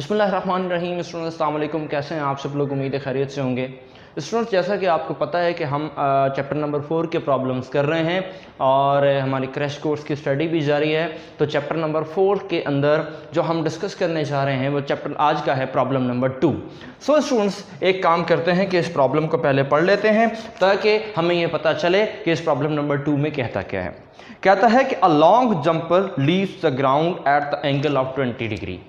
बिस्मिल्लाहिर्रहमानिर्रहीम। स्टूडेंट्स अस्सलाम वालेकुम, कैसे हैं आप सब लोग? उम्मीद है खैरियत से होंगे। स्टूडेंट्स, जैसा कि आपको पता है कि हम चैप्टर नंबर 4 के प्रॉब्लम्स कर रहे हैं और हमारी क्रैश कोर्स की स्टडी भी जारी है। तो चैप्टर नंबर 4 के अंदर जो हम डिस्कस करने जा रहे हैं वो चैप्टर आज का है प्रॉब्लम नंबर 2। सो स्टूडेंट्स, एक काम करते हैं कि इस प्रॉब्लम को पहले पढ़ लेते हैं ताकि हमें ये पता चले कि इस प्रॉब्लम नंबर 2 में कहता क्या है। कहता है कि a long jumper leaves the ground at the angle of 20 degree.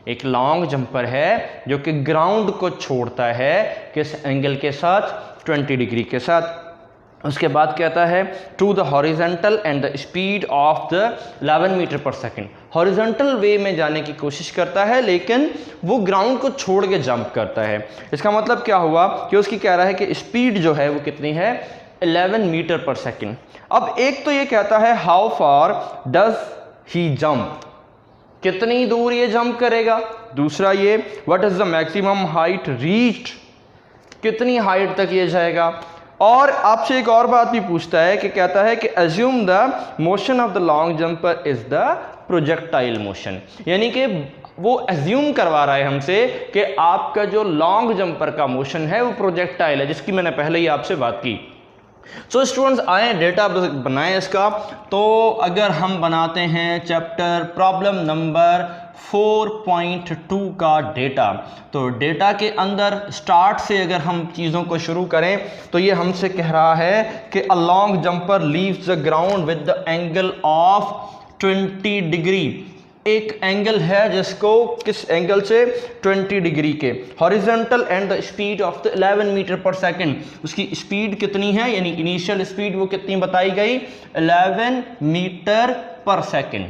एक लॉन्ग जंपर है जो कि ग्राउंड को छोड़ता है किस एंगल के साथ? 20 डिग्री के साथ। उसके बाद कहता है to the horizontal and the speed of the 11 metre per second. Horizontal way में जाने की कोशिश करता है लेकिन वो ग्राउंड को छोड़ के जंप करता है। इसका मतलब क्या हुआ कि उसकी कह रहा है कि स्पीड जो है वो कितनी है? 11 मीटर पर सेकंड। अब एक तो ये कहता है how far does he jump, कितनी दूर ये जंप करेगा। दूसरा ये what is the maximum height reached, कितनी हाइट तक ये जाएगा। और आपसे एक और बात भी पूछता है कि कहता है कि assume the motion of the long jumper is the projectile motion, यानी कि वो अज्यूम करवा रहा है हमसे कि आपका जो लॉन्ग जंपर का मोशन है वो प्रोजेक्टाइल है, जिसकी मैंने पहले ही आपसे बात की। सो स्टूडेंट्स, आए डेटा बनाएं इसका। तो अगर हम बनाते हैं चैप्टर प्रॉब्लम नंबर 4.2 का डेटा, तो डेटा के अंदर स्टार्ट से अगर हम चीज़ों को शुरू करें तो ये हमसे कह रहा है कि a long jumper leaves the ground with the angle of 20 degree. एक एंगल है जिसको किस एंगल से? 20 डिग्री के। Horizontal and the speed of the 11 metre per second. उसकी स्पीड कितनी है, यानी इनिशियल स्पीड वो कितनी बताई गई? 11 मीटर पर सेकंड।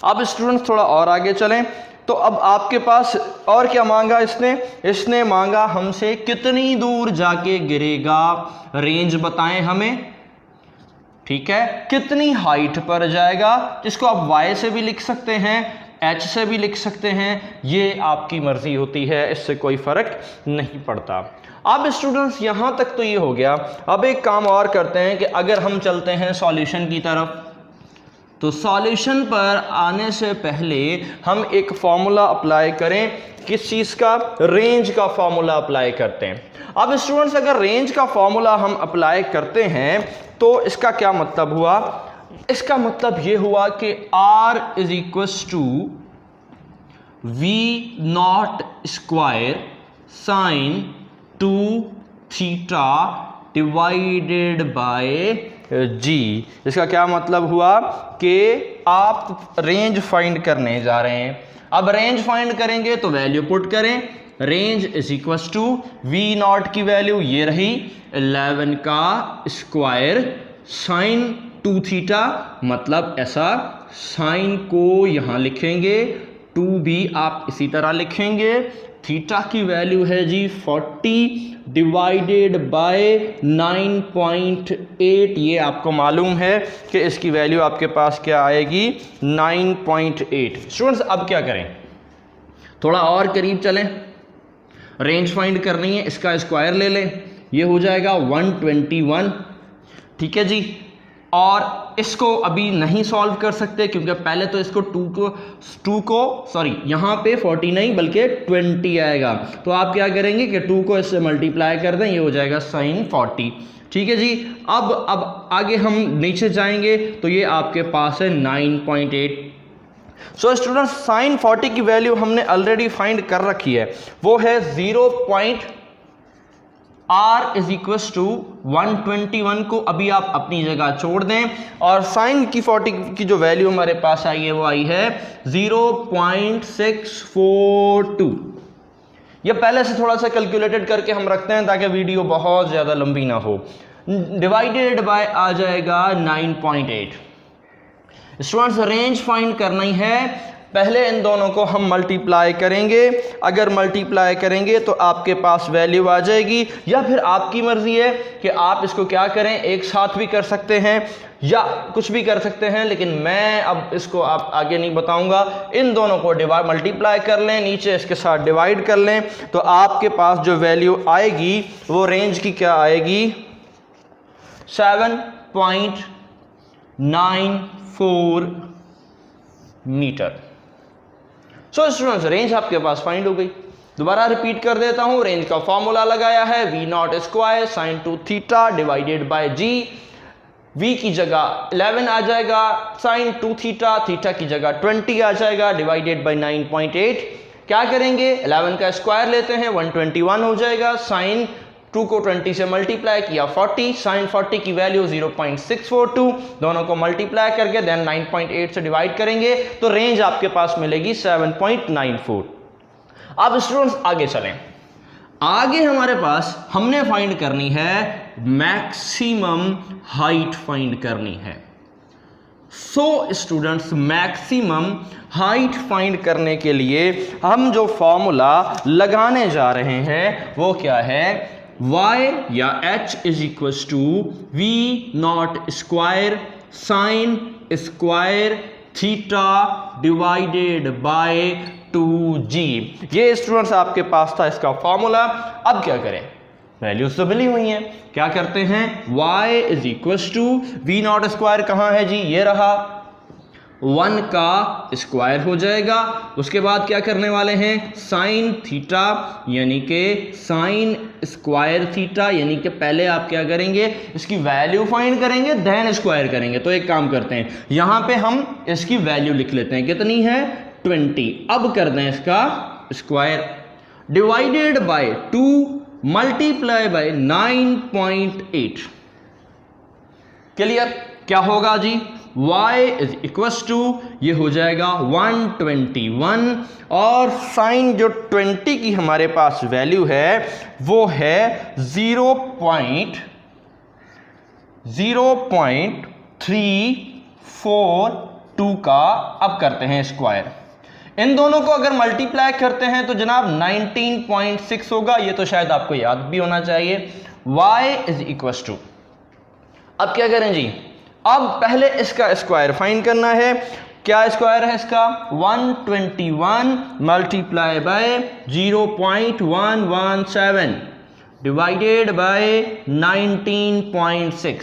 अब स्टूडेंट्स थोड़ा और आगे चलें तो अब आपके पास और क्या मांगा इसने मांगा हमसे कितनी दूर जाके गिरेगा, रेंज बताएं हमें। ठीक है, कितनी हाइट पर जाएगा, जिसको आप y से भी लिख सकते हैं, h से भी लिख सकते हैं, ये आपकी मर्जी होती है, इससे कोई फर्क नहीं पड़ता। अब स्टूडेंट्स यहां तक तो ये हो गया। अब एक काम और करते हैं कि अगर हम चलते हैं सॉल्यूशन की तरफ, तो सॉल्यूशन पर आने से पहले हम एक फॉर्मूला अप्लाई करें। किस चीज़ का? रेंज का फॉर्मूला अप्लाई करते हैं। अब स्टूडेंट्स, अगर रेंज का फॉर्मूला हम अप्लाई करते हैं तो इसका क्या मतलब हुआ? इसका मतलब ये हुआ कि R is equals to we not square sine 2 theta divided by g. इसका क्या मतलब हुआ कि आप रेंज फाइंड करने जा रहे हैं। अब रेंज फाइंड करेंगे तो वैल्यू पुट करें। Range is equals to we naught की वैल्यू ये रही 11 का स्क्वायर साइन 2 थीटा, मतलब ऐसा साइन को यहां लिखेंगे, 2 भी आप इसी तरह लिखेंगे। थीटा की वैल्यू है जी 40 डिवाइडेड बाय 9.8। ये आपको मालूम है कि इसकी वैल्यू आपके पास क्या आएगी? 9.8। स्टूडेंट्स, अब क्या करें? थोड़ा और करीब चलें, रेंज फाइंड करनी है, इसका स्क्वायर ले लें, ये हो जाएगा 121। ठीक है जी। और इसको अभी नहीं सॉल्व कर सकते क्योंकि पहले तो इसको 2 को सॉरी यहाँ पे 40 नहीं बल्कि 20 आएगा, तो आप क्या करेंगे कि 2 को इससे मल्टीप्लाई कर दें, ये हो जाएगा साइन 40। ठीक है जी। अब आगे हम नीचे जाएंगे तो ये आपके पास है 9.8। सो स्टूडेंट्स, साइन 40 की वैल्यू हमने ऑलरेडी फाइंड कर रखी है, वो है 0. R इज इक्व टू 121 को अभी आप अपनी जगह छोड़ दें और साइन की 40 की जो वैल्यू हमारे पास आई है वो आई है 0.642। ये पहले से थोड़ा सा कैलकुलेटेड करके हम रखते हैं ताकि वीडियो बहुत ज़्यादा लंबी ना हो। डिवाइडेड बाय आ जाएगा 9.8। स्टूडेंट्स, रेंज फाइंड करनी है, पहले इन दोनों को हम मल्टीप्लाई करेंगे। अगर मल्टीप्लाई करेंगे तो आपके पास वैल्यू आ जाएगी, या फिर आपकी मर्जी है कि आप इसको क्या करें, एक साथ भी कर सकते हैं या कुछ भी कर सकते हैं, लेकिन मैं अब इसको आप आगे नहीं बताऊंगा। इन दोनों को मल्टीप्लाई कर लें, नीचे इसके साथ डिवाइड कर लें, तो आपके पास जो वैल्यू आएगी वो रेंज की क्या आएगी? 7.94 मीटर। सो स्टूडेंट्स रेंज आपके पास फाइंड हो गई। दोबारा रिपीट कर देता हूं, रेंज का फॉर्मूला लगाया है v not square sine 2 theta divided by g. v की जगह 11 आ जाएगा, साइन 2 थीटा, थीटा की जगह 20 आ जाएगा, डिवाइडेड बाय 9.8। क्या करेंगे, 11 का स्क्वायर लेते हैं 121 हो जाएगा, साइन 2 को 20 से मल्टीप्लाई किया 40, साइन 40 की वैल्यू 0.642, दोनों को मल्टीप्लाई करके देन 9.8 से डिवाइड करेंगे तो रेंज आपके पास मिलेगी 7.94। अब स्टूडेंट्स आगे चलें, आगे हमारे पास हमने फाइंड करनी है मैक्सिमम हाइट फाइंड करनी है। So students maximum height find करने के लिए हम जो फॉर्मूला लगाने जा रहे हैं वो क्या है, y या h is equal to we not square sine square theta divided by 2g। ये स्टूडेंट्स आपके पास था इसका फॉर्मूला। अब क्या करें, वैल्यूज तो मिली हुई हैं, क्या करते हैं, y is equal to we not square कहाँ है जी, ये रहा, 1 का स्क्वायर हो जाएगा। उसके बाद क्या करने वाले हैं, साइन थीटा यानी कि साइन स्क्वायर थीटा, यानी कि पहले आप क्या करेंगे, इसकी वैल्यू फाइंड करेंगे देन स्क्वायर करेंगे। तो एक काम करते हैं, यहां पे हम इसकी वैल्यू लिख लेते हैं, कितनी है 20। अब कर दें इसका square, divided by 2 multiply by 9.8। Clear, क्या होगा जी, y इज इक्वल टू ये हो जाएगा 121 और साइन जो 20 की हमारे पास वैल्यू है वो है 0.342 का। अब करते हैं स्क्वायर, इन दोनों को अगर मल्टीप्लाई करते हैं तो जनाब 19.6 होगा, ये तो शायद आपको याद भी होना चाहिए। y इज इक्वल टू, अब क्या करें जी, अब पहले इसका स्क्वायर फाइंड करना है। क्या स्क्वायर है इसका, 121 multiply by 0.117 divided by 19.6।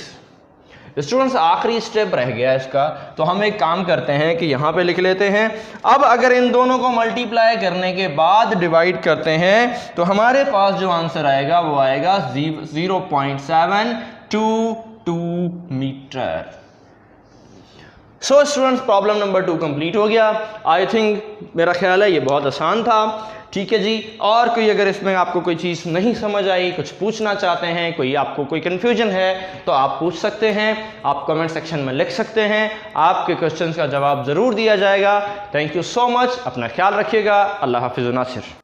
Students आखिरी स्टेप रह गया इसका, तो हम एक काम करते हैं कि यहां पे लिख लेते हैं। अब अगर इन दोनों को मल्टीप्लाई करने के बाद डिवाइड करते हैं तो हमारे पास जो आंसर आएगा वो आएगा 0.722 metre. So students problem number 2 complete हो गया। आई थिंक, मेरा ख्याल है ये बहुत आसान था। ठीक है जी, और कोई अगर इसमें आपको कोई चीज़ नहीं समझ आई, कुछ पूछना चाहते हैं, कोई आपको कोई कन्फ्यूजन है तो आप पूछ सकते हैं, आप कमेंट सेक्शन में लिख सकते हैं, आपके क्वेश्चंस का जवाब ज़रूर दिया जाएगा। थैंक यू सो मच, अपना ख्याल रखिएगा। अल्लाह हाफिज़ नासिर।